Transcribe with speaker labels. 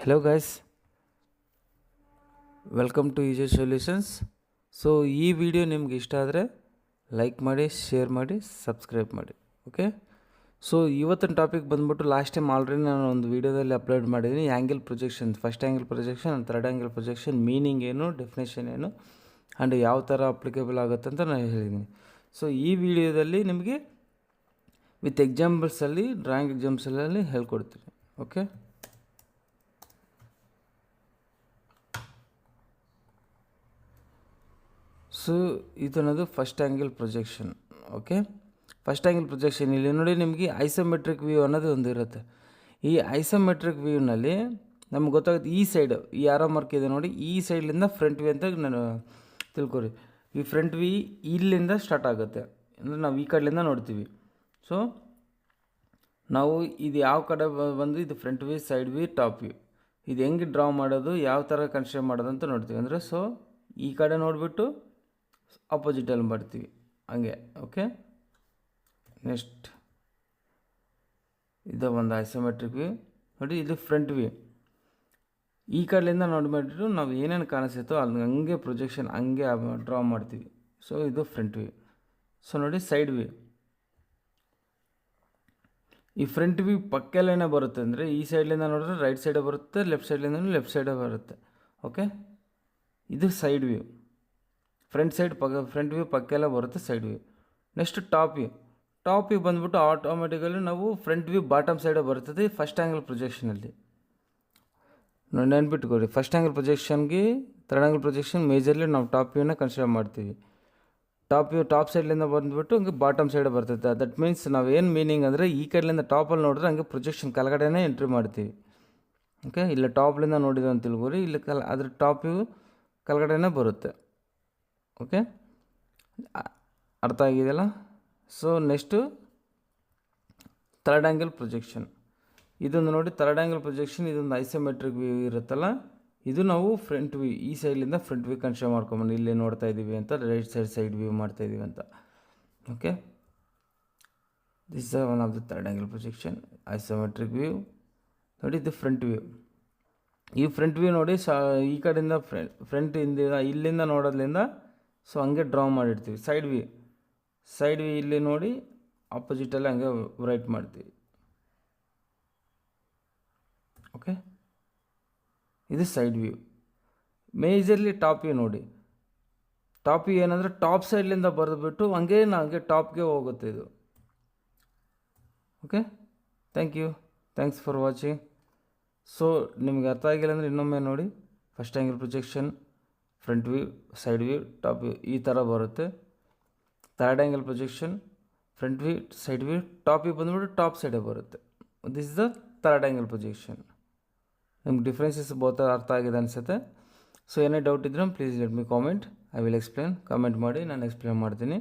Speaker 1: Hello guys, welcome to easy solutions. So ಈ video ನಿಮ್ಗೆ ಇಷ್ಟ ಆದರೆ ಲೈಕ್ ಮಾಡಿ, ಶೇರ್ ಮಾಡಿ, ಸಬ್ಸ್ಕ್ರೈಬ್ ಮಾಡಿ. ಓಕೆ, ಸೊ ಇವತ್ತಿನ ಟಾಪಿಕ್ ಬಂದ್ಬಿಟ್ಟು ಲಾಸ್ಟ್ ಟೈಮ್ ಆಲ್ರೆಡಿ ನಾನು ಒಂದು ವೀಡಿಯೋದಲ್ಲಿ ಅಪ್ಲೋಡ್ ಮಾಡಿದ್ದೀನಿ. Angle projection, first angle projection and third angle projection meaning ಏನು, ಡೆಫಿನೇಷನ್ ಏನು ಆ್ಯಂಡ್ ಯಾವ ಥರ ಅಪ್ಲಿಕೇಬಲ್ ಆಗುತ್ತೆ ಅಂತ ನಾನು ಹೇಳಿದ್ದೀನಿ. ಸೊ ಈ ವಿಡಿಯೋದಲ್ಲಿ ನಿಮಗೆ ವಿತ್ ಎಕ್ಸಾಂಪಲ್ಸಲ್ಲಿ, ಡ್ರಾಯಿಂಗ್ ಎಕ್ಸಾಂಪಲ್ಸಲ್ಲಿ ಹೇಳ್ಕೊಡ್ತೀನಿ. ಓಕೆ, ಸೊ ಇದು ಅನ್ನೋದು first angle projection. Okay, first angle projection ಇಲ್ಲಿ ನೋಡಿ, ನಿಮಗೆ ಐಸೋಮೆಟ್ರಿಕ್ ವ್ಯೂ ಅನ್ನೋದು ಒಂದು ಇರುತ್ತೆ. ಈ ಐಸೋಮೆಟ್ರಿಕ್ ವ್ಯೂನಲ್ಲಿ ನಮ್ಗೆ ಗೊತ್ತಾಗುತ್ತೆ ಈ ಸೈಡ್, ಈ ಆರೋ ಮಾರ್ಕ್ ಇದೆ ನೋಡಿ, ಈ ಸೈಡ್ಲಿಂದ ಫ್ರಂಟ್ ವ್ಯೂ ಅಂತ ನಾನು ತಿಳ್ಕೊರಿ. ಈ ಫ್ರಂಟ್ ವ್ಯೂ ಇಲ್ಲಿಂದ ಸ್ಟಾರ್ಟ್ ಆಗುತ್ತೆ, ಅಂದರೆ ನಾವು ಈ ಕಡೆಯಿಂದ ನೋಡ್ತೀವಿ. ಸೊ ನಾವು ಇದು ಯಾವ ಕಡೆ ಬಂದು ಇದು front view, side view, top view, ಇದು ಹೆಂಗೆ ಡ್ರಾ ಮಾಡೋದು, ಯಾವ ಥರ ಕನ್ಸ್ಟ್ರಕ್ಟ್ ಮಾಡೋದು ಅಂತ ನೋಡ್ತೀವಿ. ಅಂದರೆ ಸೊ ಈ ಕಡೆ ನೋಡಿಬಿಟ್ಟು ಆಪೋಸಿಟಲ್ಲಿ ಬರ್ತೀವಿ ಹಂಗೆ. ಓಕೆ, ನೆಕ್ಸ್ಟ್ ಇದು ಒಂದು ಐಸೋಮೆಟ್ರಿಕ್ ವ್ಯೂ ನೋಡಿ, ಇದು ಫ್ರಂಟ್ ವ್ಯೂ. ಈ ಕಡೆಯಿಂದ ನೋಡಿಬಿಟ್ಟು ನಾವು ಏನೇನು ಕಾಣಿಸುತ್ತೋ ಅಲ್ಲಿ ಹಂಗೆ ಪ್ರೊಜೆಕ್ಷನ್ ಹಂಗೆ ಡ್ರಾ ಮಾಡ್ತೀವಿ. ಸೊ ಇದು ಫ್ರಂಟ್ ವ್ಯೂ. ಸೊ ನೋಡಿ ಸೈಡ್ ವ್ಯೂ, ಈ ಫ್ರಂಟ್ ವ್ಯೂ ಪಕ್ಕೆಲ್ಲೇ ಬರುತ್ತೆ, ಅಂದರೆ ಈ ಸೈಡ್ಲಿಂದ ನೋಡಿದ್ರೆ ರೈಟ್ ಸೈಡೇ ಬರುತ್ತೆ, ಲೆಫ್ಟ್ ಸೈಡ್ಲಿಂದ ಲೆಫ್ಟ್ ಸೈಡೇ ಬರುತ್ತೆ. ಓಕೆ, ಇದು ಸೈಡ್ ವ್ಯೂ. ಫ್ರಂಟ್ ವ್ಯೂ ಪಕ್ಕೆಲ್ಲ ಬರುತ್ತೆ, side view. Next top view. Top view ಬಂದುಬಿಟ್ಟು ಆಟೋಮೆಟಿಕಲಿ ನಾವು ಫ್ರಂಟ್ ವ್ಯೂ ಬಾಟಮ್ ಸೈಡೇ ಬರ್ತದೆ ಫಸ್ಟ್ ಆ್ಯಂಗಲ್ ಪ್ರೊಜೆಕ್ಷನಲ್ಲಿ. ನೆನ್ಪಿಟ್ಕೊಡಿ, ಫಸ್ಟ್ ಆ್ಯಂಗಲ್ ಪ್ರೊಜೆಕ್ಷನ್ಗೆ ಥರ್ಡ್ ಆ್ಯಂಗಲ್ ಪ್ರೊಜೆಕ್ಷನ್ ಮೇಜರ್ಲಿ ನಾವು ಟಾಪ್ ವ್ಯೂನ ಕನ್ಸಿಡರ್ ಮಾಡ್ತೀವಿ. ಟಾಪ್ ವ್ಯೂ ಟಾಪ್ ಸೈಡ್ಲಿಂದ ಬಂದುಬಿಟ್ಟು ಹಂಗೆ ಬಾಟಮ್ ಸೈಡೇ ಬರ್ತೈತೆ. ದಟ್ ಮೀನ್ಸ್ ನಾವೇನು ಮೀನಿಂಗ್ ಅಂದರೆ ಈ ಕಡೆಯಿಂದ ಟಾಪಲ್ಲಿ ನೋಡಿದ್ರೆ ಹಂಗೆ ಪ್ರೊಜೆಕ್ಷನ್ ಕೆಳಗಡೆನೇ ಎಂಟ್ರಿ ಮಾಡ್ತೀವಿ. ಓಕೆ, ಇಲ್ಲ ಟಾಪ್ಲಿಂದ ನೋಡಿದ್ವಿ ಅಂತ ತಿಳ್ಕೊರಿ, ಇಲ್ಲಿ ಅದ್ರ ಟಾಪ್ ವ್ಯೂ ಕೆಳಗಡೆನೇ ಬರುತ್ತೆ. ಓಕೆ, ಅರ್ಥ ಆಗಿದೆಯಲ್ಲ? So next third angle projection. ಇದೊಂದು ನೋಡಿ, ಥರ್ಡ್ ಆ್ಯಂಗಲ್ ಪ್ರೊಜೆಕ್ಷನ್, ಇದೊಂದು ಐಸೋಮೆಟ್ರಿಕ್ ವ್ಯೂ ಇರುತ್ತಲ್ಲ, ಇದು ನಾವು ಫ್ರಂಟ್ ವ್ಯೂ, ಈ ಸೈಡ್ಲಿಂದ ಫ್ರಂಟ್ ವ್ಯೂ ಕನ್ಸಿಡರ್ ಮಾಡ್ಕೊಂಬಂದು ಇಲ್ಲೇ ನೋಡ್ತಾ ಇದ್ದೀವಿ ಅಂತ, ರೈಟ್ ಸೈಡ್ ವ್ಯೂ ಮಾಡ್ತಾ ಇದ್ದೀವಿ ಅಂತ. Okay, this is one of the third angle projection, isometric view. ನೋಡಿ ಇದು ಫ್ರಂಟ್ ವ್ಯೂ. ಈ ಫ್ರಂಟ್ ವ್ಯೂ ನೋಡಿ, ಈ ಕಡೆಯಿಂದ ಫ್ರಂಟ್ ಇಲ್ಲಿಂದ ನೋಡೋದ್ರಿಂದ ಸೊ ಹಂಗೆ ಡ್ರಾ ಮಾಡಿರ್ತೀವಿ. ಸೈಡ್ ವ್ಯೂ ಇಲ್ಲಿ ನೋಡಿ ಆಪೋಸಿಟಲ್ಲಿ ಹಂಗೆ ರೈಟ್ ಮಾಡ್ತೀವಿ. ಓಕೆ, ಇದು side view. Majorly top view ನೋಡಿ, ಟಾಪ್ ವ್ಯೂ ಏನಂದರೆ ಟಾಪ್ ಸೈಡ್ಲಿಂದ ಬರೆದ್ಬಿಟ್ಟು ಹಂಗೆ ಟಾಪ್ಗೆ ಹೋಗುತ್ತೆ ಇದು. Okay, thanks for watching. So ನಿಮ್ಗೆ ಅರ್ಥ ಆಗಿಲ್ಲ ಅಂದರೆ ಇನ್ನೊಮ್ಮೆ ನೋಡಿ, first angle projection, front view, side view, top view ಈ ಥರ ಬರುತ್ತೆ. Third angle projection, front view, side view, top view ಬಂದುಬಿಟ್ಟು ಟಾಪ್ ಸೈಡೇ ಬರುತ್ತೆ. This is the third angle projection. ನಿಮ್ಗೆ ಡಿಫ್ರೆನ್ಸಸ್ ಬಹುತ ಅರ್ಥ ಆಗಿದೆ ಅನಿಸುತ್ತೆ. ಸೊ ಏನೇ ಡೌಟ್ ಇದ್ದರೆ please let me comment, I will explain. Comment ಮಾಡಿ, ನಾನು ಎಕ್ಸ್ಪ್ಲೇನ್ ಮಾಡ್ತೀನಿ.